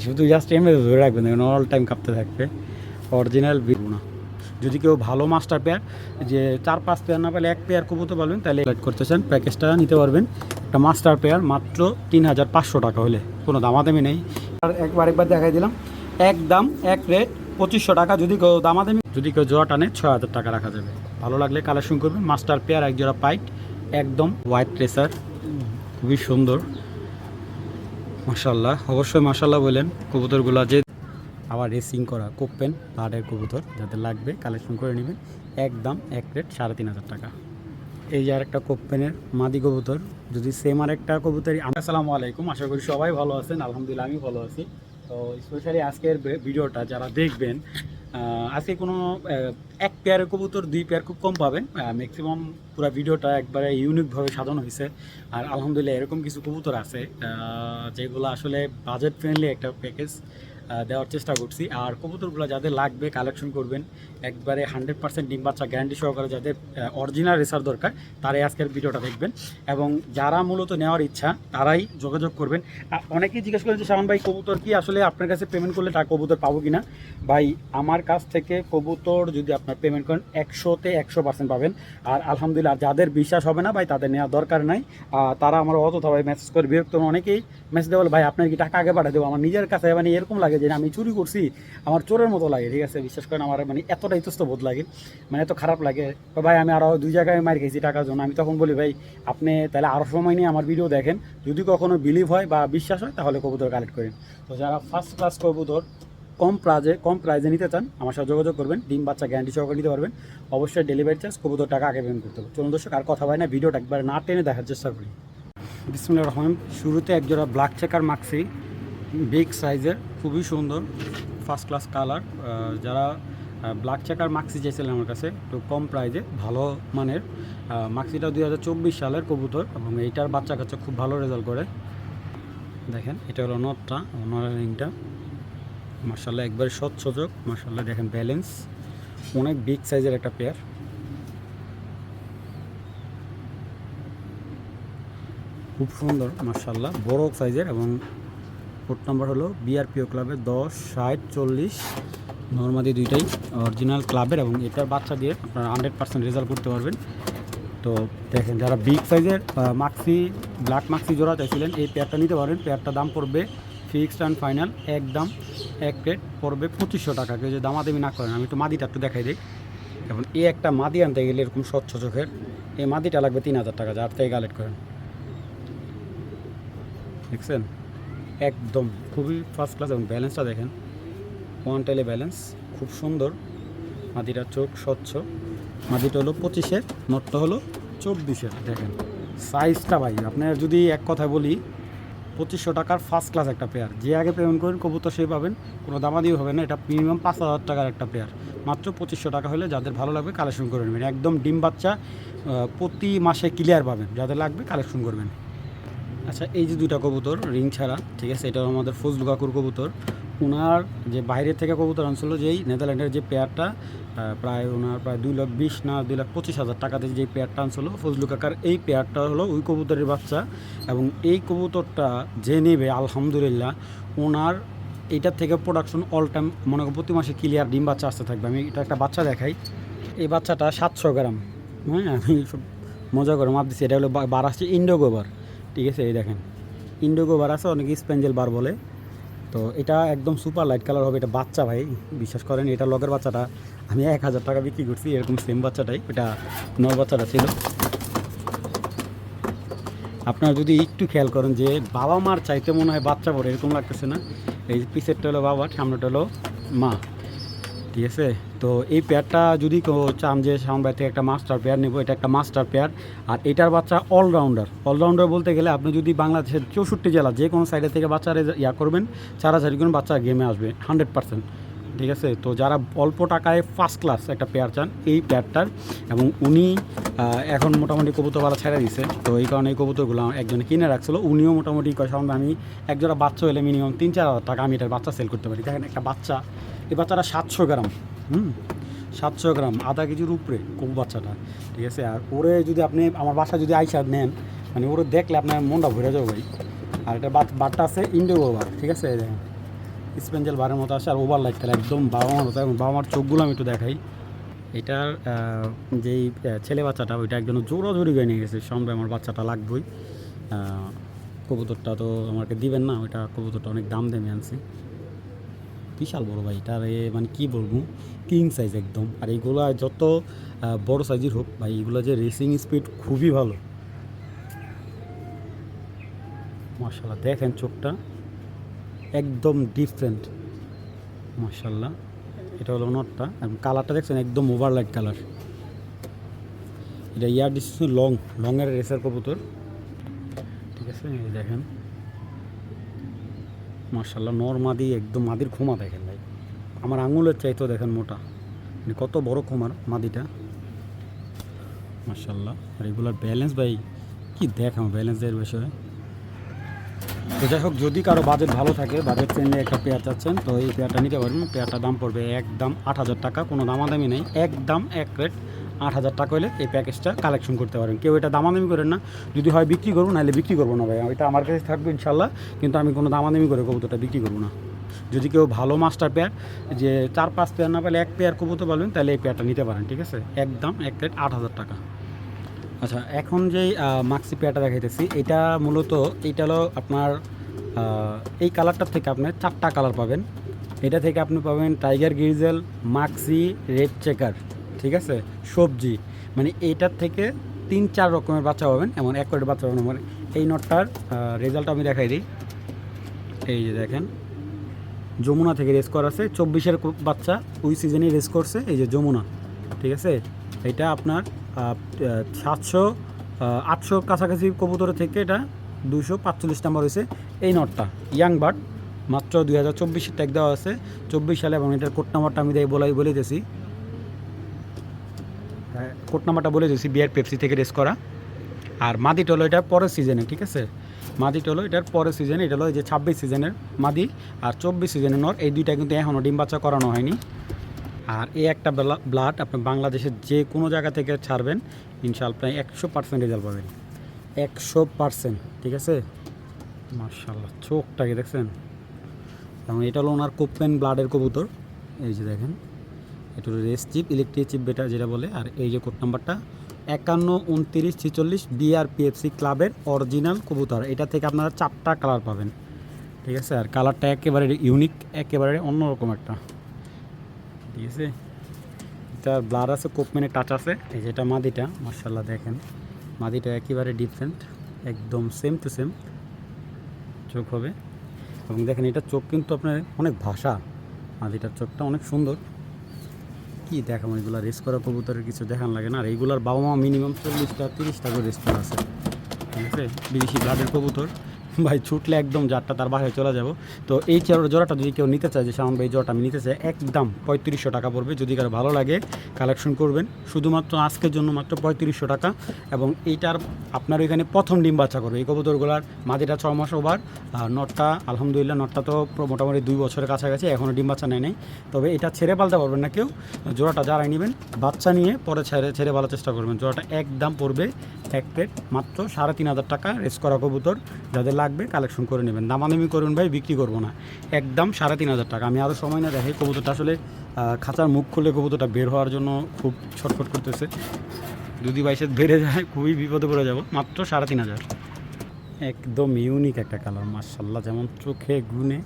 শুধু জাস্ট এমনি ধরে রাখবেন, দেখুন অল টাইম কাঁপতে থাকবে, অরিজিনাল বিরু না। যদি কেউ ভালো মাস্টার পেয়ার, যে 4-5 পেয়ার না পেলে 1 পেয়ার কবুতর পালবেন, তাহলে সিলেক্ট করতে চান প্যাকেজটা নিতে পারবেন। একটা মাস্টার পেয়ার মাত্র 3500 টাকা হলে, কোনো দামাদামি নেই। আর একবার দেখাই দিলাম, একদম এক রেট 2500 টাকা। যদি কেউ দামাদামি, যদি কেউ জোড়া টানে 6000 টাকা রাখা যাবে। ভালো লাগলে কালেকশন করবেন। মাস্টার পেয়ার এক জোড়া পাইট, একদম হোয়াইট ট্রেসার, খুবই সুন্দর মাশাল্লাহ। অবশ্যই মাশাল্লাহ বলেন। কবুতরগুলো যে আবার রেসিং করা কোপেন পাহাড়ের কবুতর, যাদের লাগবে কালেকশন করে নেবেন। একদম এক রেট 3500 টাকা। এই যে আর একটা কোপেনের মাদি কবুতর, যদি সেম আর একটা কবুতরই। আসসালামু আলাইকুম, আশা করি সবাই ভালো আছেন। আলহামদুলিল্লাহ আমি ভালো আছি। তো স্পেশালি আজকের ভিডিওটা যারা দেখবেন, আজকে কোনো এক পেয়ারের কবুতর 2 পেয়ার খুব কম পাবেন। ম্যাক্সিমাম পুরো ভিডিওটা একবারে ইউনিকভাবে সাজানো হয়েছে। আর আলহামদুলিল্লাহ এরকম কিছু কবুতর আছে যেগুলো আসলে বাজেট ফ্রেন্ডলি একটা প্যাকেজ দেওয়ার চেষ্টা করছি। আর কবুতরগুলো যাদের লাগবে কালেকশন করবেন, একবারে 100% ডিম বাচ্চা গ্যারান্টি সহকারে, যাদের অরিজিনাল রেসার দরকার তারাই আজকের ভিডিওটা দেখবেন। এবং যারা মূলত নেওয়ার ইচ্ছা তারাই যোগাযোগ করবেন। অনেকেই জিজ্ঞেস করেন যে শাওন ভাই, কবুতর কি আসলে আপনার কাছে পেমেন্ট করলে টাকা কবুতর পাবো কিনা? ভাই, আমার কাছ থেকে কবুতর যদি আপনার পেমেন্ট করেন 100-তে 100% পাবেন। আর আলহামদুলিল্লাহ, যাদের বিশ্বাস হবে না ভাই, তাদের নেওয়ার দরকার নাই। তারা আমার অযথা ভাই মেসেজ করে বিরক্ত। অনেকেই মেসেজ দেওয়া, ভাই আপনার কি টাকা আগে পাঠিয়ে দেবো? আমার নিজের কাছে মানে এরকম লাগে যে আমি চুরি করছি, আমার চোরের মতো লাগে। ঠিক আছে, বিশ্বাস করেন আমার মানে এতটা ইতস্ত বোধ লাগে, মানে এত খারাপ লাগে। ভাই আমি আরও 2 জায়গায় মার খেয়েছি টাকার জন্য। আমি তখন বলি, ভাই আপনি তাহলে আরও সময় নিয়ে আমার ভিডিও দেখেন, যদি কখনো বিলিভ হয় বা বিশ্বাস হয় তাহলে কবুতর কালেক্ট করেন। তো যারা ফার্স্ট ক্লাস কবুতর কম প্রাইজে নিতে চান, আমার সাথে যোগাযোগ করবেন। ডিম বাচ্চা গ্যারান্টি সহকারে নিতে পারবেন। অবশ্যই ডেলিভারি চার্জ, কবুতর টাকা আগে পেমেন্ট করতে হবে। চলুন দর্শক, আর কথা হয় না, ভিডিওটা একবার না টেনে দেখার চেষ্টা করি। বিসমিল্লাহির রহমানির রহিম। শুরুতে একজোড়া ব্ল্যাক চেকার মাক্সি, বিগ সাইজের, খুবই সুন্দর, ফার্স্ট ক্লাস কালার। যারা ব্ল্যাক চেকার মাক্সি চাইছিলেন আমার কাছে একটু কম প্রাইজে, ভালো মানের, মাক্সিটা 2024 সালের কবুতর এবং এইটার বাচ্চা কাচ্চা খুব ভালো রেজাল্ট করে। দেখেন, এটা হলো নটটা, নরের রিংটা মার্শাল্লাহ একবারে স্বচ্ছ চোখ মার্শাল্লাহ। দেখেন ব্যালেন্স, অনেক বিগ সাইজের একটা পেয়ার, খুব সুন্দর মার্শাল্লাহ, বড় সাইজের। এবং কোড নাম্বার হলো বিআরপিও ক্লাবের 10, 60, 40 নর্মাদি, দুইটাই অরিজিনাল ক্লাবের। এবং এটার বাচ্চা দিয়ে আপনারা 100% রেজাল্ট করতে পারবেন। তো দেখেন, যারা বিগ সাইজের মাক্সি, ব্ল্যাক মাক্সি জোড়া চাইছিলেন, এই পেয়ারটা নিতে পারেন। পেয়ারটার দাম পড়বে ফিক্সড অ্যান্ড ফাইনাল, একদম এক রেট পড়বে 2500 টাকা। কেউ যে দামাদামি না করেন। আমি একটু মাদিটা একটু দেখাই দিই। এখন এই একটা মাদি আনতে গেলে এরকম স্বচ্ছ চোখের, এই মাদিটা লাগবে 3000 টাকা, যার থেকে কালেক্ট করেন। দেখছেন, একদম খুবই ফার্স্ট ক্লাস। এবং ব্যালেন্সটা দেখেন, ওয়ান টেলে ব্যালেন্স, খুব সুন্দর। মাদিটার চোখ স্বচ্ছ। মাদিটা হলো 25-এর, নটটা হলো 24-এর। দেখেন সাইজটা ভাই, আপনার যদি এক কথা বলি, 2500 টাকার ফার্স্ট ক্লাস একটা পেয়ার। যে আগে পেমেন্ট করেন কবুতর সেই পাবেন, কোনো দামাদিও হবে না। এটা মিনিমাম 5000 টাকার একটা পেয়ার, মাত্র 2500 টাকা হলে যাদের ভালো লাগবে কালেকশন করে নেবেন। একদম ডিম বাচ্চা প্রতি মাসে ক্লিয়ার পাবেন, যাদের লাগবে কালেকশন করবেন। আচ্ছা, এই যে 2টা কবুতর রিং ছাড়া, ঠিক আছে, এটা আমাদের ফজলু কাকুর কবুতর। ওনার যে বাইরের থেকে কবুতর আনছিল, যেই নেদারল্যান্ডের যে পেয়ারটা, ওনার প্রায় 2,20,000 না 2,25,000 টাকাতে যে পেয়ারটা আনছিল ফজলু কাকার, এই পেয়ারটা হলো ওই কবুতরের বাচ্চা। এবং এই কবুতরটা যে নেবে আলহামদুলিল্লাহ, ওনার এইটার থেকে প্রোডাকশন অল টাইম মনে করি প্রতি মাসে ক্লিয়ার ডিম বাচ্চা আসতে থাকবে। আমি এটা একটা বাচ্চা দেখাই। এই বাচ্চাটা 700 গ্রাম। হ্যাঁ, আমি মজা করে মাপ দিচ্ছি। এটা হলো 12 ইন্ডো গোবার। ঠিক আছে, এই দেখেন ইন্ডো গোবার আছে, অনেকে স্পেঞ্জেল বার বলে। তো এটা একদম সুপার লাইট কালার হবে। এটা বাচ্চা ভাই, বিশ্বাস করেন, এটা লগের বাচ্চাটা আমি 1000 টাকা বিক্রি করছি, এরকম সেম বাচ্চাটাই। এটা নর বাচ্চাটা ছিল। আপনারা যদি একটু খেয়াল করেন যে বাবা মার চাইতে মনে হয় বাচ্চা পড়ে, এরকম লাগতেছে না? এই পিছেরটা হলো বাবা, সামনেটা হলো মা। ঠিক আছে, তো এই পেয়ারটা যদি কেউ চান যে শাওন ভাই থেকে একটা মাস্টার পেয়ার নেব, এটা একটা মাস্টার পেয়ার। আর এটার বাচ্চা অলরাউন্ডার বলতে গেলে, আপনি যদি বাংলাদেশের 64 জেলা যে কোনো সাইডে থেকে বাচ্চারা করবেন, চারাচারি করুন, বাচ্চা গেমে আসবে 100%। ঠিক আছে, তো যারা অল্প টাকায় ফার্স্ট ক্লাস একটা পেয়ার চান, এই পেয়ারটার। এবং উনি এখন মোটামুটি কবুতরওয়ালা ছেড়ে দিছে, তো এই কারণে এই কবুতরগুলো একজনে কিনে রাখছিল। উনিও মোটামুটি সামনে আমি একজোড়া বাচ্চা হলে মিনিমাম 3-4 হাজার টাকা আমি এটার বাচ্চা সেল করতে পারি। দেখেন একটা বাচ্চা, এই বাচ্চাটা 700 গ্রাম, 700 গ্রাম, আধা কেজির উপরে কবু বাচ্চাটা। ঠিক আছে, আর ওরে যদি আপনি আমার বাসা যদি আইসা নেন, মানে ওরে দেখলে আপনার মনটা ভরে যাবে ভাই। আর এটা বাটটা আছে ইন্ডো গোবার। ঠিক আছে, দেখেন স্পেঞ্জেল বারের মতো আসে আর ওভার লাইট খেলা একদম বাবা মার মতো। এবং বাবা মার চোখগুলো আমি একটু দেখাই। এটার যেই ছেলে বাচ্চাটা ওইটা একজন জোরাজোরি করে নিয়ে গেছে, সঙ্গে আমার বাচ্চাটা লাগবেই। কবুতরটা তো আমাকে দিবেন না, ওইটা কবুতরটা অনেক দাম দিয়ে আনছি। বিশাল বড় ভাই, এটার মানে কী বলবো, কিং সাইজ একদম। আর এইগুলো যত বড় সাইজের হোক ভাই, এগুলো যে রেসিং স্পিড খুবই ভালো। মাশাআল্লাহ দেখেন চোখটা একদম ডিফারেন্ট মাশাআল্লাহ। এটা হলো নটটা, এবং কালারটা দেখছেন একদম ওভারলাইট কালার। এটা ইয়ার ডিস্টেন্স লংয়ের রেসার কবুতর, ঠিক আছে। এই দেখেন মাশাআল্লাহ নর মাদি, একদম মাদির খোমা দেখেন ভাই, আমার আঙুলের চাইতেও দেখেন মোটা, মানে কত বড় খোমার মাদিটা মাশাআল্লাহ। আর এগুলোর ব্যালেন্স ভাই কি দেখাম, ব্যালেন্সের বিষয়ে। তো যাই হোক, যদি কারো বাজেট ভালো থাকে, বাজেট ফ্রেন্ডলি একটা পেয়ার চাচ্ছেন, তো এই পেয়ারটা নিতে পারবেন। পেয়ারটার দাম পড়বে একদম 8,000 টাকা, কোনো দামাদামি নেই, একদম এক রেট 8,000 টাকা হলে এই প্যাকেজটা কালেকশন করতে পারেন। কেউ এটা দামাদামি করেন না, যদি হয় বিক্রি করবো, নাহলে বিক্রি করবো না ভাই, ওইটা আমার কাছে থাকবে ইনশাল্লাহ, কিন্তু আমি কোনো দামাদামি করে কবুতরটা বিক্রি করবো না। যদি কেউ ভালো মাস্টার পেয়ার, যে 4-5 পেয়ার না পেলে এক পেয়ার কবুতর পাবেন, তাহলে এই পেয়ারটা নিতে পারেন, ঠিক আছে। একদম এক রেট 8,000 টাকা। আচ্ছা, এখন যেই মাক্সি পেয়ারটা দেখাইতেছি, এটা মূলত এইটা হলো আপনার এই কালারটার থেকে আপনি 4টা কালার পাবেন। এটা থেকে আপনি পাবেন tiger grizzle, Maksi, red checker, ঠিক আছে, সবজি, মানে এইটার থেকে 3-4 রকমের বাচ্চা পাবেন, এমন এক করে বাচ্চা পাবেন। মানে এই নটটার রেজাল্ট আমি দেখাই দিই। এই যে দেখেন, যমুনা থেকে রেস করা আছে, 24-এর বাচ্চা ওই সিজনেই রেস করছে, এই যে যমুনা, ঠিক আছে। এটা আপনার 700-800 কাছাকাছি কবুতরের থেকে এটা 245 নাম্বার হয়েছে। এই নটটা ইয়াং বার্ড, মাত্র 2024 ট্যাগ দেওয়া আছে, 24 সালে, এবং এটার কোড নাম্বারটা আমি বলে দিয়েছি, কোড নাম্বারটা বলে দিয়েছি, বিআর পেপসি থেকে রেস করা। আর মাদিটা হলো এটা পরের সিজনে, ঠিক আছে, মাদিটা হলো এটার পরের সিজনে, এটা হলো এই যে 26 সিজনের মাদি আর 24 সিজনের নর, এই দুইটা কিন্তু এখনও ডিম বাচ্চা করানো হয়নি। আর এই একটা ব্লাড আপনি বাংলাদেশের যে কোনো জায়গা থেকে ছাড়বেন, ইনশাআল্লাহ প্রায় 100% রেজাল্ট পাবেন, 100%, ঠিক আছে। মাশাআল্লাহ চোখটাকে দেখছেন, এবং এটা হলো ওনার কোপেন ব্লাডের কবুতর। এই যে দেখেন, এটা হলো রেস চিপ, ইলেকট্রিক চিপ যেটা বলে। আর এই যে কোড নাম্বারটা 512946 বিআরপিএফসি ক্লাবের অরিজিনাল কবুতর। এটা থেকে আপনারা 4টা কালার পাবেন, ঠিক আছে। আর কালারটা একেবারে ইউনিক, একেবারে অন্যরকম একটা, ঠিক আছে। এটা ব্লাড আছে, কোপম্যানের টাচ আছে। এই যেটা মাদিটা, মাশাআল্লাহ দেখেন মাদিটা একেবারে ডিফারেন্ট, একদম সেম টু সেম চোখ হবে। এবং দেখেন এটা চোখ কিন্তু আপনার অনেক ভাষা, মাদিটার চোখটা অনেক সুন্দর। কি দেখাম, এগুলো রেস করা কবুতরের কিছু দেখান লাগে না। আর এইগুলার বাবা মা মিনিমাম 40-30টা করে রেস করা আছে, ঠিক আছে। বিদেশি ব্লাডের কবুতর ভাই, ছুটলে একদম জাতটা তার বাসায় চলে যাব। তো এই জোড়াটা যদি কেউ নিতে চায়, যে সামান ভাই জোড়াটা আমি নিতে চাই, একদম 3500 টাকা পড়বে। যদি কারো ভালো লাগে কালেকশন করবেন, শুধুমাত্র আজকের জন্য মাত্র 3500 টাকা। এবং এইটার আপনার ওইখানে প্রথম ডিম বাচ্চা করবে এই কবুতরগুলার। মাদিটা 6 মাস ওভার, আর নটটা আলহামদুলিল্লাহ, নটটা তো মোটামুটি 2 বছরের কাছাকাছি, এখনও ডিম বাচ্চা নেয় নাই। তবে এটা ছেড়ে পালতে পারবেন না কেউ, জোড়াটা যারাই নেবেন বাচ্চা নিয়ে পরে ছেড়ে পালার চেষ্টা করবেন। জোড়াটা একদম পড়বে এক প্লেট মাত্র 3500 টাকা। রেস করা কবুতর যাদের লাগবে কালেকশন করে নেবেন, দামাদামি করবেন ভাই, বিক্রি করবো না, একদম 3500 টাকা। আমি আরও সময় না দেখাই, কবুতরটা আসলে খাঁচার মুখ খুলে কবুতরটা বের হওয়ার জন্য খুব ছটফট করতেছে, যদি বাইসে বেড়ে যায় খুবই বিপদে পড়ে যাব। মাত্র 3500, একদম ইউনিক একটা কালার মাশাআল্লাহ, যেমন চোখে গুনে।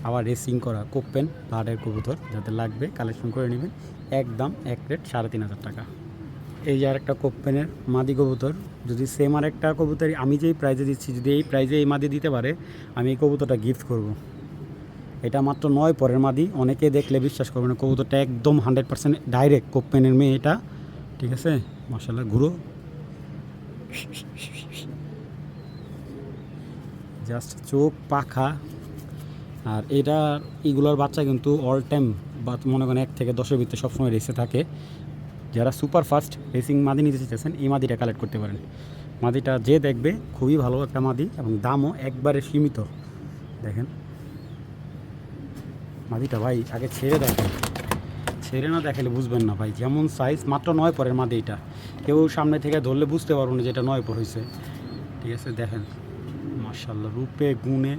আবার রেসিং করা কোপেন ব্লাডের কবুতর, যাদের লাগবে কালেকশন করে নেবেন, একদম এক রেট 3500 টাকা। এই যে আরেকটা কোপেনের মাদি কবুতর, যদি সেম আরেকটা কবুতর আমি যেই প্রাইজে দিচ্ছি, যদি এই প্রাইজে এই মাদি দিতে পারে, আমি এই কবুতরটা গিফট করব। এটা মাত্র 9 পরের মাদি, অনেকে দেখলে বিশ্বাস করবে না, কবুতরটা একদম 100% ডাইরেক্ট কোপেনের মেয়ে এটা, ঠিক আছে। মাশাআল্লাহ ঘুরো, জাস্ট চোখ পাখা। আর এটা এগুলোর বাচ্চা কিন্তু অল টাইম বা মনে করেন 1 থেকে 10-এর ভিতরে সবসময় রেসে থাকে। যারা সুপার ফাস্ট রেসিং মাদি নিতে চাইছেন, এই মাদিটা কালেক্ট করতে পারেন। মাদিটা যে দেখবে খুবই ভালো একটা মাদি, এবং দামও একবারে সীমিত। দেখেন মাদিটা ভাই, আগে ছেড়ে দেখেন, ছেড়ে না দেখালে বুঝবেন না ভাই, যেমন সাইজ, মাত্র 9 পরের মাদি। এটা কেউ সামনে থেকে ধরলে বুঝতে পারবো না যে এটা 9 পর হয়েছে, ঠিক আছে। দেখেন মাশাআল্লাহ, রূপে গুণে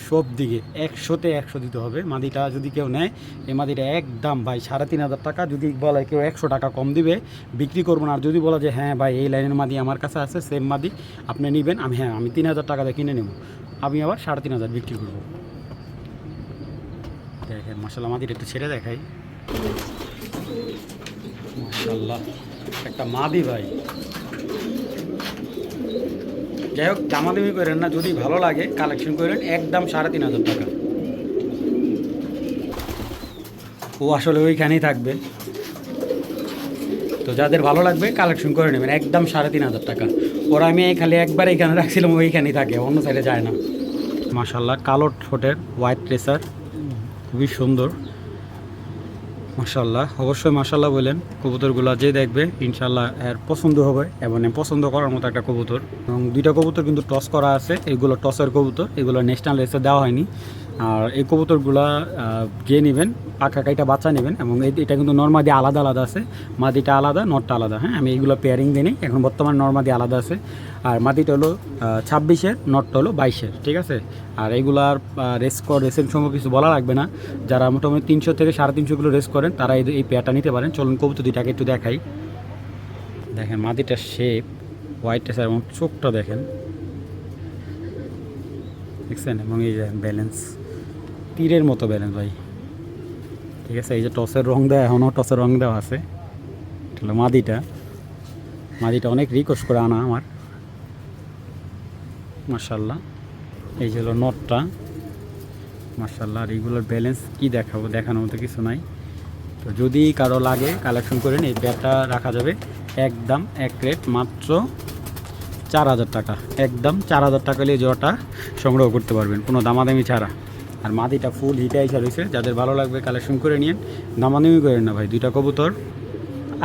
সব দিকে 100তে 100 দিতে হবে। মাদিটা যদি কেউ নেয়, এই মাদিটা একদম ভাই 3,500 টাকা। যদি বলে কেউ 100 টাকা কম দিবে, বিক্রি করবো না। আর যদি বলা যে হ্যাঁ ভাই এই লাইনের মাদি আমার কাছে আছে, সেম মাদি আপনি নেবেন, আমি 3,000 টাকা দিয়ে কিনে নেব, আমি আবার 3,500 বিক্রি করবো। দেখেন মাশাআল্লাহ, মাদিটা একটু ছেড়ে দেখাই। মাশাআল্লাহ, একটা মাদি ভাই। যাই হোক, দামাদামি করেন না, যদি ভালো লাগে কালেকশন করেন, একদম 3,500 টাকা। ও আসলে ওইখানেই থাকবে, তো যাদের ভালো লাগবে কালেকশন করে নেবেন, একদম 3,500 টাকা। ওরা আমি খালি একবার এখানে রাখছিলাম, ওইখানেই থাকে, অন্য সাইডে যায় না। মাশাআল্লাহ, কালো ঠোঁটের হোয়াইট ট্রেসার, খুবই সুন্দর মাশাআল্লাহ। অবশ্যই মাশাআল্লাহ বলেন, কবুতরগুলো যে দেখবে ইনশাআল্লাহ এর পছন্দ হবে, এবং পছন্দ করার মতো একটা কবুতর। এবং দুইটা কবুতর কিন্তু টস করা আছে, এগুলো টসের কবুতর, এগুলো ন্যাশনাল রেসে দেওয়া হয়নি। আর এই কবুতরগুলা যে নেবেন পাখা কাইটা বাচ্চা নেবেন, এবং এটা কিন্তু নর্মাদি আলাদা আলাদা আছে, মাদিটা আলাদা, নটটা আলাদা। হ্যাঁ, আমি এইগুলো পেয়ারিং দিই নি, এখন বর্তমানে নর্মাদি আলাদা আছে। আর মাদিটা হলো 26-এর, নটটা হলো 22-এর, ঠিক আছে। আর এইগুলার রেসিং সম্ভব কিছু বলা লাগবে না। যারা মোটামুটি 300 থেকে 350 কিলো রেস করেন, তারা এই পেয়ারটা নিতে পারেন। চলুন কবুতর দুইটাকে একটু দেখাই। দেখেন মাদিটার শেপ, হোয়াইট টেসার, এবং চোখটা দেখেন, দেখছেন, এবং এই যে ব্যালেন্স, তীরের মতো ব্যালেন্স ভাই, ঠিক আছে। এই যে টসের রং দেওয়া, এখনও টসের রং দেওয়া আছে। এটা হলো মাদিটা অনেক রিকোয়েস্ট করে আনা আমার, মাশাআল্লাহ। এই যে হলো নটটা, মাশাআল্লাহ। আর এইগুলোর ব্যালেন্স কী দেখাবো, দেখানোর মতো কিছু নাই। তো যদি কারো লাগে কালেকশন করেন, এই পেয়ারটা রাখা যাবে একদম এক রেট, মাত্র 4,000 টাকা। একদম 4,000 টাকা হলে জোড়াটা সংগ্রহ করতে পারবেন, কোনো দামাদামি ছাড়া। আর মাদিটা ফুল হিটে আইসা রয়েছে, যাদের ভালো লাগবে কালেকশন করে নিন, দামাদামি করেন না ভাই। দুইটা কবুতর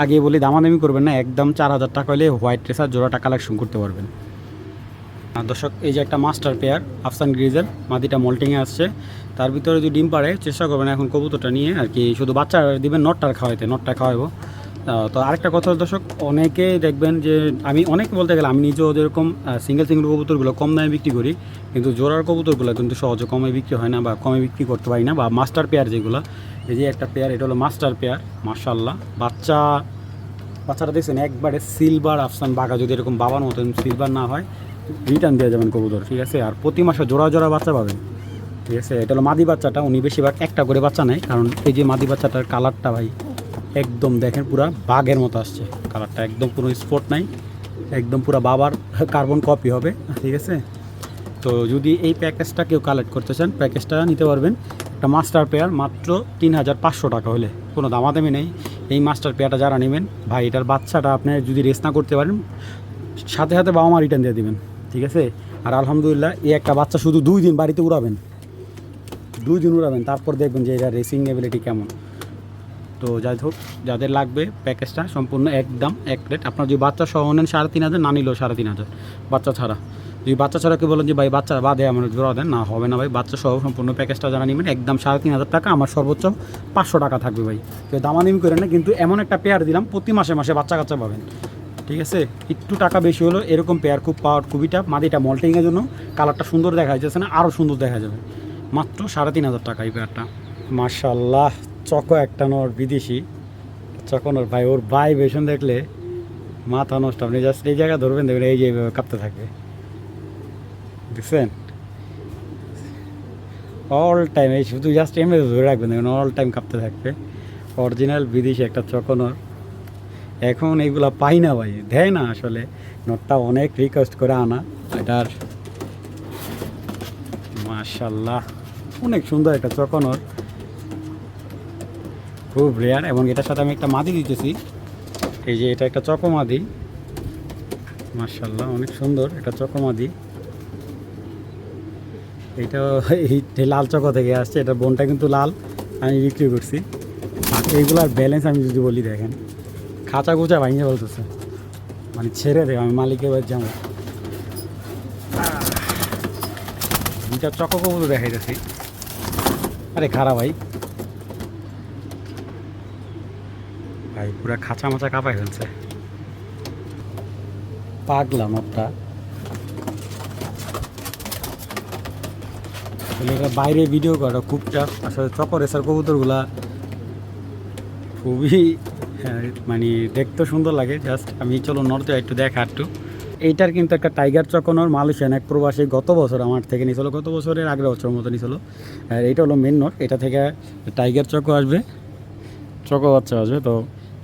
আগে বলি, দামাদামি করবেন না, একদম 4,000 টাকা হলে হোয়াইট ট্রেসার জোড়াটা কালেকশন করতে পারবেন। আর দর্শক, এই যে একটা মাস্টার পেয়ার আফসান গ্রিজেল, মাদিটা মল্টিংয়ে আসছে। তার ভিতরে যদি ডিম পারে, চেষ্টা করবেন এখন কবুতরটা নিয়ে আর কি, শুধু বাচ্চা দিবেন, নটটা খাওয়াবো। তো আরেকটা কথা দর্শক, অনেকে দেখবেন যে আমি অনেকে বলতে গেলে আমি নিজেও যেরকম সিঙ্গেল কবুতরগুলো কম দামে বিক্রি করি, কিন্তু জোড়ার কবুতরগুলো কিন্তু সহজে কমে বিক্রি হয় না, বা কমে বিক্রি করতে পারি না। বা মাস্টার পেয়ার যেগুলো, এই যে একটা পেয়ার, এটা হলো মাস্টার পেয়ার, মাশাআল্লাহ। বাচ্চাটা দেখছেন, একবারে সিলভার আফসান বাঘা, যদি এরকম বাবার মতন সিলভার না হয়, রিটার্ন দিয়ে যাবেন কবুতর, ঠিক আছে। আর প্রতি মাসে জোড়া বাচ্চা পাবেন, ঠিক আছে। এটা হলো মাদি বাচ্চাটা, উনি বেশিরভাগ একটা করে বাচ্চা নেয়, কারণ এই যে মাদি বাচ্চাটার কালারটা ভাই একদম দেখেন পুরা বাঘের মতো আসছে কালারটা, একদম কোনো স্পট নাই, একদম পুরা বাবার কার্বন কপি হবে, ঠিক আছে। তো যদি এই প্যাকেজটা কেউ কালেক্ট করতে চান, প্যাকেজটা নিতে পারবেন। একটা মাস্টার পেয়ার মাত্র 3,500 টাকা হলে, কোনো দামাদামি নেই। এই মাস্টার পেয়ারটা যারা নেবেন ভাই, এটার বাচ্চাটা আপনি যদি রেস না করতে পারেন, সাথে সাথে বাবা মা রিটার্ন দিয়ে দেবেন, ঠিক আছে। আর আলহামদুলিল্লাহ, এই একটা বাচ্চা শুধু 2 দিন বাড়িতে উড়াবেন, 2 দিন উড়াবেন, তারপর দেখবেন যে এটা রেসিং এবিলিটি কেমন। তো যাই হোক, যাদের লাগবে প্যাকেজটা সম্পূর্ণ একদম এক রেট। আপনার যদি বাচ্চা সহ নেন 3,500, না নিলেও 3,500 বাচ্চা ছাড়া। যদি বাচ্চা ছাড়া কেউ বলেন যে ভাই বাচ্চা বাদে আমার জোড়া দেন, না হবে না ভাই, বাচ্চা সহ সম্পূর্ণ প্যাকেজটা যারা নেবেন একদম 3,500 টাকা। আমার সর্বোচ্চ 500 টাকা থাকবে ভাই, কেউ দামাদামি করেন না। কিন্তু এমন একটা পেয়ার দিলাম, প্রতি মাসে বাচ্চা কাচ্চা পাবেন, ঠিক আছে। একটু টাকা বেশি হলো, এরকম পেয়ার খুবই টাফ। মাদিটা মল্টিংয়ের জন্য কালারটা সুন্দর দেখা যাচ্ছে না, আরও সুন্দর দেখা যাবে, মাত্র 3,500 টাকা এই পেয়ারটা। মাশাআল্লাহ, চকো একটা নর, বিদেশি চকোনর ভাই, ওর ভাইব্রেশন দেখলে মাথা নষ্ট। আপনি জাস্ট এই জায়গা ধরবেন, দেখবেন এই যে কাঁপতে থাকবে, দেখছেন। অল টাইম এই শুধু জাস্ট এমনি ধরে রাখবেন, দেখবেন অল টাইম কাঁপতে থাকবে। অরিজিনাল বিদেশি একটা চকোনর, এখন এইগুলা পাই না ভাই, দেয় না আসলে। নটটা অনেক রিকোয়েস্ট করে আনা এটার, মাশাআল্লাহ অনেক সুন্দর একটা চকোনর, খুব রেয়ার। এবং এটার সাথে আমি একটা মাদি দিতেছি, এই যে এটা একটা চকোমাদি, মাশাআল্লাহ অনেক সুন্দর একটা চকোমাদি। এইটা এই লাল চকো থেকে আসছে, এটা বোনটা কিন্তু লাল, আমি বিক্রি করছি। আর এইগুলার ব্যালেন্স আমি যদি বলি, দেখেন খাঁচা খুচা ভাঙিয়ে বলতেছে, মানে ছেড়ে দেয়, আমি মালিকের বাড়ি যাবো। দুইটা চকো কবুতর দেখাইতেছি, আরে খারাপ ভাই, পুরা খাঁচা মাচা কাঁপাই ফেলছে, পাগলা নটটা। আসলে এটা বাইরে ভিডিও করা খুব টাফ। আসলে চকর রেসার কবুতরগুলা খুবই মানে দেখতে সুন্দর লাগে। জাস্ট আমি চলো নর্থে একটু দেখা একটু। এইটার কিন্তু একটা টাইগার চকোনর মালয়েশিয়ান এক প্রবাসী গত বছর আমার থেকে নিয়েছিল, গত বছরের আগের বছর মতো নিয়েছিল। আর এইটা হলো মেন নট, এটা থেকে টাইগার চকো আসবে, চকো বাচ্চা আসবে। তো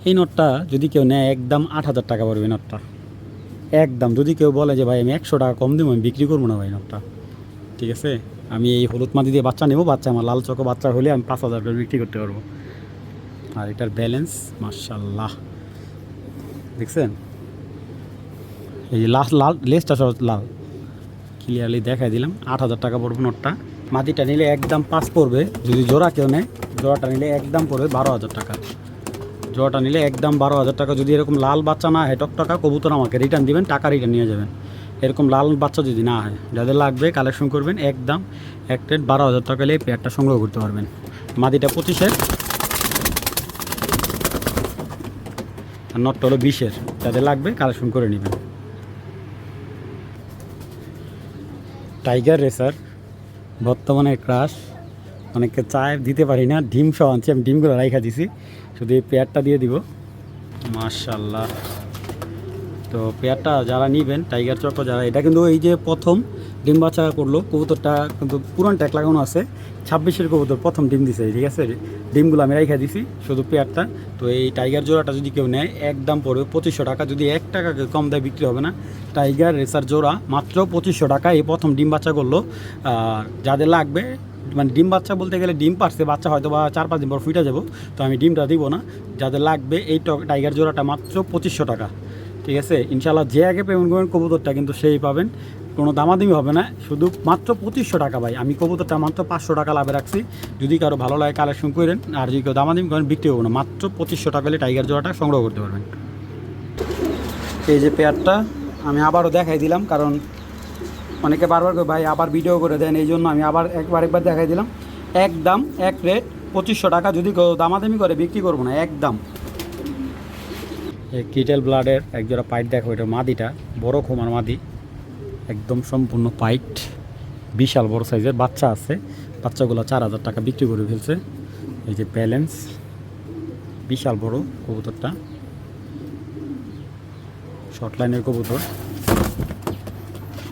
এই নটটা যদি কেউ নেয় একদম 8,000 টাকা পড়বে নটটা একদম। যদি কেউ বলে যে ভাই আমি 100 টাকা কম দিব, আমি বিক্রি করবো না ভাই নটটা, ঠিক আছে। আমি এই হলুদ মাদি দিয়ে বাচ্চা নেবো, বাচ্চা আমার লাল চকো বাচ্চা হলে আমি 5,000 করে বিক্রি করতে পারবো। আর এটার ব্যালেন্স মাশাআল্লাহ দেখছেন, এই যে লাল লেজটা সব লাল, ক্লিয়ারলি দেখাই দিলাম। 8,000 টাকা পড়বে নোটটা। মাটিটা নিলে একদম 5 পড়বে। যদি জোড়া কেউ নেয়, জোড়াটা নিলে একদম পড়বে 12,000 টাকা। জোড়াটা নিলে একদম 12,000 টাকা। যদি এরকম লাল বাচ্চা না হয়, টাকা কবুতর আমাকে রিটার্ন দিবেন, টাকা রিটার্ন নিয়ে যাবেন। এরকম লাল বাচ্চা যদি না হয়, যাদের লাগবে কালেকশন করবেন, একদম এক রেট 12,000 টাকা নিয়ে পেয়ারটা সংগ্রহ করতে পারবেন। মাটিটা 25-এর আর নটটা হলো 20-এর। যাদের লাগবে কালেকশন করে নেবেন। টাইগার রেসার বর্তমানে ক্রাশ, অনেককে চায় দিতে পারি না, ডিম সহ আনছি, আমি ডিমগুলো রাইখা দিছি, শুধু এই পেয়ারটা দিয়ে দিব। মাশাআল্লাহ। তো পেয়ারটা যারা নিবেন টাইগার চকো যারা, এটা কিন্তু এই যে প্রথম ডিম বাচ্চা করলো কবুতরটা, কিন্তু পুরান ট্যাগ লাগানো আছে। 26-এর কবুতর প্রথম ডিম দিছে, ঠিক আছে। ডিমগুলো আমি রাইখা দিছি, শুধু পেয়ারটা। তো এই টাইগার জোড়াটা যদি কেউ নেয় একদম পড়বে 2500 টাকা। যদি 1 টাকা কম দেয় বিক্রি হবে না। টাইগার রেসার জোড়া মাত্র 2500 টাকা, এই প্রথম ডিম বাচ্চা করলো। আর যাদের লাগবে, মানে ডিম বাচ্চা বলতে গেলে ডিম পারছে, বাচ্চা হয়তো বা 4-5 দিন পর ফুটে যাবো, তো আমি ডিমটা দিব না। যাদের লাগবে এই টাইগার জোড়াটা মাত্র 2500 টাকা, ঠিক আছে। ইনশাআল্লাহ যে আগে পেমেন্ট করবেন কবুতরটা কিন্তু সেই পাবেন, কোনো দামাদামি হবে না, শুধু মাত্র 2500 টাকা। ভাই আমি কবুতরটা মাত্র 500 টাকা লাভে রাখছি। যদি কারো ভালো লাগে কালেকশন করেন, আর যদি কেউ দামাদামি করেন বিক্রি করবো না। মাত্র 2500 টাকা হলে টাইগার জোড়াটা সংগ্রহ করতে পারবেন। এই যে পেয়ারটা আমি আবারও দেখাই দিলাম, কারণ অনেকে বারবার করে ভাই আবার ভিডিও করে দেন, এই জন্য আমি একবার দেখাই দিলাম। একদম এক রেট 2500 টাকা। যদি কেউ দামাদামি করে বিক্রি করবো না, একদম। এই কিটেল ব্লাডের একজোড়া পাইট দেখো, এটা মাদিটা বড় খোমার মাদি, একদম সম্পূর্ণ পাইট, বিশাল বড় সাইজের বাচ্চা আছে। বাচ্চাগুলো 4,000 টাকা বিক্রি করে ফেলছে। এই যে ব্যালেন্স, বিশাল বড় কবুতরটা, শর্ট লাইনের কবুতর।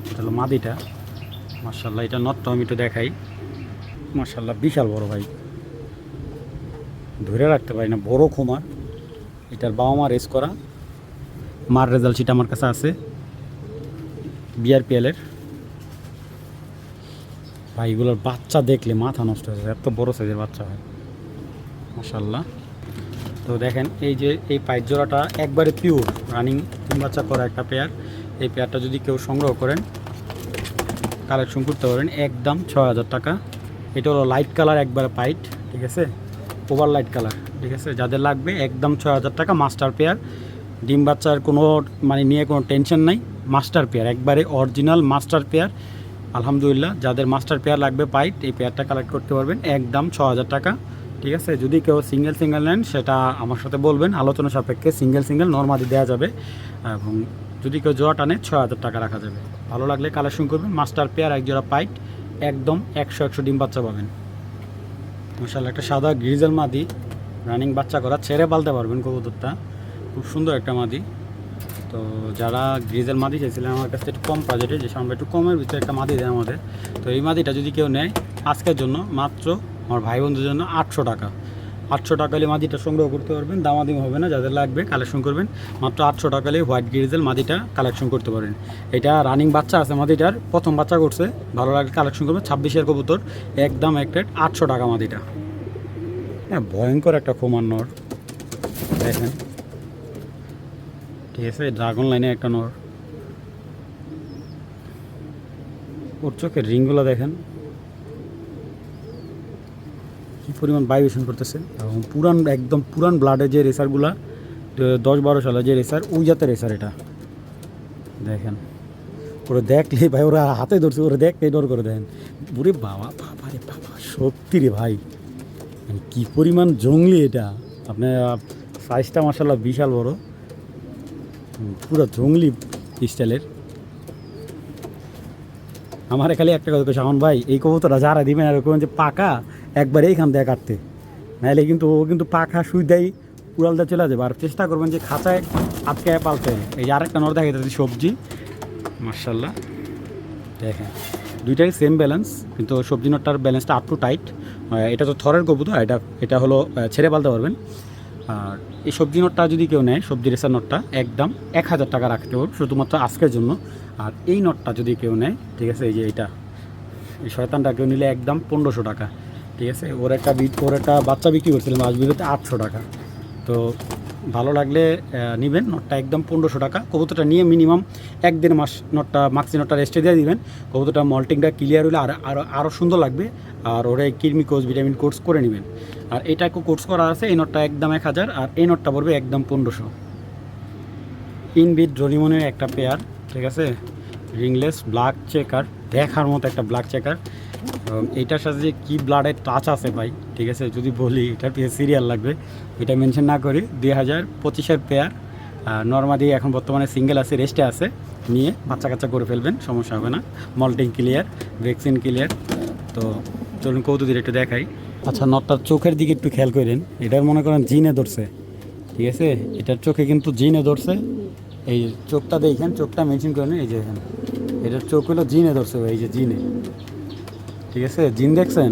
এটা হলো মাদিটা, মাশাআল্লাহ। এটা নটটা আমি একটু দেখাই, মাশাআল্লাহ বিশাল বড় ভাই, ধরে রাখতে পারি না, বড় খোমার। এটার বাবা মা রেস করা, মার রেজাল্ট শিট আমার কাছে আছে বিআরপিএলের। ভাই এগুলোর বাচ্চা দেখলে মাথা নষ্ট হয়ে যায়, এত বড় সাইজের বাচ্চা হয় মাশাআল্লাহ। তো দেখেন এই যে এই পাইট জোড়াটা একবারে পিওর রানিং 3 বাচ্চা করা একটা পেয়ার। এই পেয়ারটা যদি কেউ সংগ্রহ করেন, কালেকশন করতে পারেন, একদম 6,000 টাকা। এটা হলো লাইট কালার একবারে পাইট, ঠিক আছে, ওভার লাইট কালার, ঠিক আছে। যাদের লাগবে একদম 6,000 টাকা। মাস্টার পেয়ার, ডিম বাচ্চার কোনো মানে নিয়ে কোনো টেনশন নাই। মাস্টার পেয়ার একবারে অরিজিনাল মাস্টার পেয়ার, আলহামদুলিল্লাহ। যাদের মাস্টার পেয়ার লাগবে পাইট, এই পেয়ারটা কালেক্ট করতে পারবেন, একদম 6,000 টাকা, ঠিক আছে। যদি কেউ সিঙ্গেল নেন সেটা আমার সাথে বলবেন, আলোচনা সাপেক্ষে সিঙ্গেল নরমালি দেওয়া যাবে। এবং যদি কেউ জোড়া টানে 6,000 টাকা রাখা যাবে। ভালো লাগলে কালেকশন করবেন। মাস্টার পেয়ার এক জোড়া পাইট, একদম 100 ডিম বাচ্চা পাবেন মাশাআল্লাহ। একটা সাদা গ্রিজেল মাদি, রানিং বাচ্চা করা, ছেড়ে পালতে পারবেন কবুতরটা, খুব সুন্দর একটা মাদি। তো যারা গ্রিজেল মাদি চাইছিলেন আমার কাছে একটু কম বাজেটে, যে আমরা একটু কমের ভিতরে একটা মাদি দেয় আমাদের, তো এই মাদিটা যদি কেউ নেয় আজকের জন্য মাত্র আমার ভাই বন্ধুদের জন্য 800 টাকা। 800 টাকা হলে মাদিটা সংগ্রহ করতে পারবেন, দামাদামি হবে না। যাদের লাগবে কালেকশন করবেন, মাত্র 800 টাকা হলে হোয়াইট গ্রিজেল মাদিটা কালেকশন করতে পারেন। এটা রানিং বাচ্চা আছে, মাদিটার প্রথম বাচ্চা করছে, ভালো লাগলে কালেকশন করবেন। 26-এর কবুতর, একদম এক রেট 800 টাকা মাদিটা। হ্যাঁ ভয়ঙ্কর একটা খোমার নর দেখেন, ঠিক আছে। ড্রাগন লাইনে একটা নর, ওর চোখের রিংগুলো দেখেন কী পরিমাণ ভাইব্রেশন করতেছে। এবং একদম পুরান ব্লাডের যে রেসারগুলা 10-12 সালের যে রেসার, ওই জাতের রেসার এটা দেখেন। ওরা দেখলে ভাই, ওরা হাতে ধরছে, ওরা দেখলে ডর করে দেখেন। বুড়ে বাবা, বাবা রে বাবা, সত্যি রে ভাই, কী পরিমাণ জঙ্গলি এটা। আপনার সাইজটা মাশাআল্লাহ বিশাল বড়, পুরো জঙ্গলি স্টাইলের। আমার খালি একটা কথা শাওন ভাই, এই কবুতরটা যারা দিবেন এরকম যে পাকা একবার এইখান দিয়ে কাটতে, নাহলে কিন্তু ও কিন্তু পাখা সুই দেয় উড়ালটা চলে যাবে। আর চেষ্টা করবেন যে খাঁচায় আটকে পালতে। এই যে আরেকটা নর দেখা যাচ্ছে সবজি, মার্শাল্লাহ দেখেন দুইটাই সেম ব্যালেন্স, কিন্তু সবজি নটটার ব্যালেন্সটা আপ টু টাইট। এটা তো থরের কবুতর, এটা এটা হলো ছেড়ে পালতে পারবেন। আর এই সবজি নটটা যদি কেউ নেয়, সবজি রেসার নটটা একদম 1000 টাকা রাখতে হবে শুধুমাত্র আজকের জন্য। আর এই নটটা যদি কেউ নেয়, ঠিক আছে, এই যে এইটা এই শয়তানটা কেউ নিলে একদম 1500 টাকা, ঠিক আছে। ওর একটা বাচ্চা বিক্রি করছিলাম আজ বিরুদ্ধে 800 টাকা। তো ভালো লাগলে নেবেন। নটটা একদম 1500 টাকা। কবুতরটা নিয়ে মিনিমাম 1-1.5 মাস নটটা মাক্সি নটটা রেস্টে দিয়ে দিবেন। কবুতরটা মল্টিংটা ক্লিয়ার হলে আরও সুন্দর লাগবে। আর ওরা কৃমি কোর্স ভিটামিন কোর্স করে নেবেন। আর এটা কোর্স করা আছে, এই নটটা একদম 1000, আর এই নটটা পড়বে একদম 1500। ইনবিট ডোরিমনের একটা পেয়ার, ঠিক আছে, রিংলেস ব্ল্যাক চেকার, দেখার মতো একটা ব্ল্যাক চেকার। এইটার সাথে যে কী ব্লাডের টাচ আছে ভাই, ঠিক আছে, যদি বলি এটার পিছিয়ে সিরিয়াল লাগবে, এটা মেনশন না করি। 2025-এর পেয়ার, নর্মালি এখন বর্তমানে সিঙ্গেল আছে, রেস্টে আছে, নিয়ে বাচ্চা কাচ্চা করে ফেলবেন, সমস্যা হবে না। Moulting clear, vaccine clear. তো চলুন কৌতুকের একটু দেখাই। আচ্ছা, নটটার চোখের দিকে একটু খেয়াল করেন। এটার মনে করেন জিনে ধরছে, ঠিক আছে, এটার চোখে কিন্তু জিনে ধরছে। এই চোখটা দেখেন, চোখটা মেনশন করেন, এই যে এখানে এটার চোখ হলো জিনে ধরছে, এই যে জিনে, ঠিক আছে, জিন দেখছেন।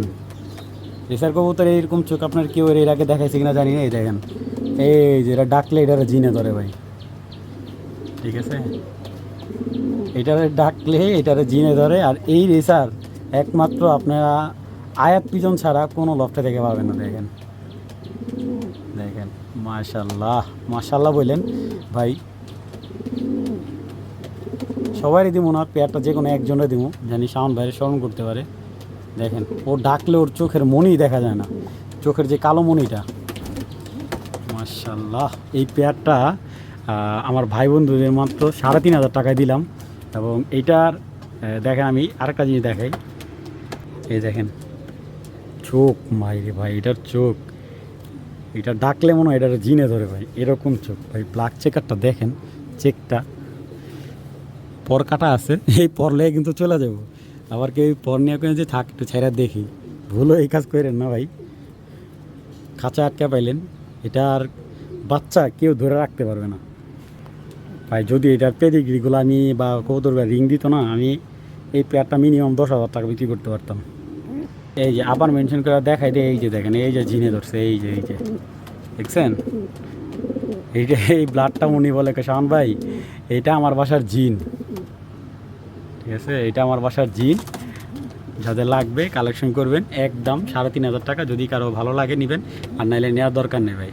রেসার কবুতর এইরকম চোখ আপনার কেউ এর আগে দেখাইছে কিনা জানি না। এই দেখেন, এই যে এটা ডাকলে এটারে জিনে ধরে ভাই, ঠিক আছে, এটারে ডাকলে এটারে জিনে ধরে। আর এই রেসার একমাত্র আপনারা আয়াত পিজন ছাড়া কোনো লফটে দেখে পাবেন না। দেখেন দেখেন, মাশাল্লাহ মাশাল্লাহ বললেন ভাই। সবারই দিব না, পেয়ারটা যে কোনো একজনের দিব, জানি শাওন ভাইয়ের স্মরণ করতে পারে। দেখেন, ও ডাকলে ওর চোখের মনি দেখা যায় না, চোখের যে কালো মনিটা, মাশাল্লাহ। এই পেয়ারটা আমার ভাই বন্ধুদের মাত্র 3500 টাকায় দিলাম। এবং এইটার দেখেন, আমি আরেকটা জিনিস দেখাই। এই দেখেন চোখ, মাইরে ভাই, এটার চোখ, এটা ডাকলে মনে হয় এটার জিনে ধরে ভাই, এরকম চোখ ভাই। ব্ল্যাক চেকারটা দেখেন, চেকটা পর কাটা আছে, এই পরলে কিন্তু চলে যাব। আবার কেউ পর নিয়ে যে থাক একটু ছেড়া দেখি, ভুলও এই কাজ করেন না ভাই। খাঁচা আটকে পাইলেন, এটা আর বাচ্চা কেউ ধরে রাখতে পারবে না ভাই। যদি এটার পেডিগ্রিগুলো আমি বা কবুতর রিং দিত না, আমি এই পেয়ারটা মিনিমাম 10,000 টাকা বিক্রি করতে পারতাম। এই যে আবার মেনশন করে দেখাই দিয়ে, এই যে দেখেন, এই যে জিনে ধরছে, এই যে দেখছেন, এইটা এই ব্লাডটা উনি বলে শাওন ভাই এইটা আমার বাসার জিন, ঠিক আছে, এটা আমার বাসার জিন। যাদের লাগবে কালেকশন করবেন, একদম 3500 টাকা। যদি কারো ভালো লাগে নেবেন, আর নাইলে নেওয়ার দরকার নেই ভাই।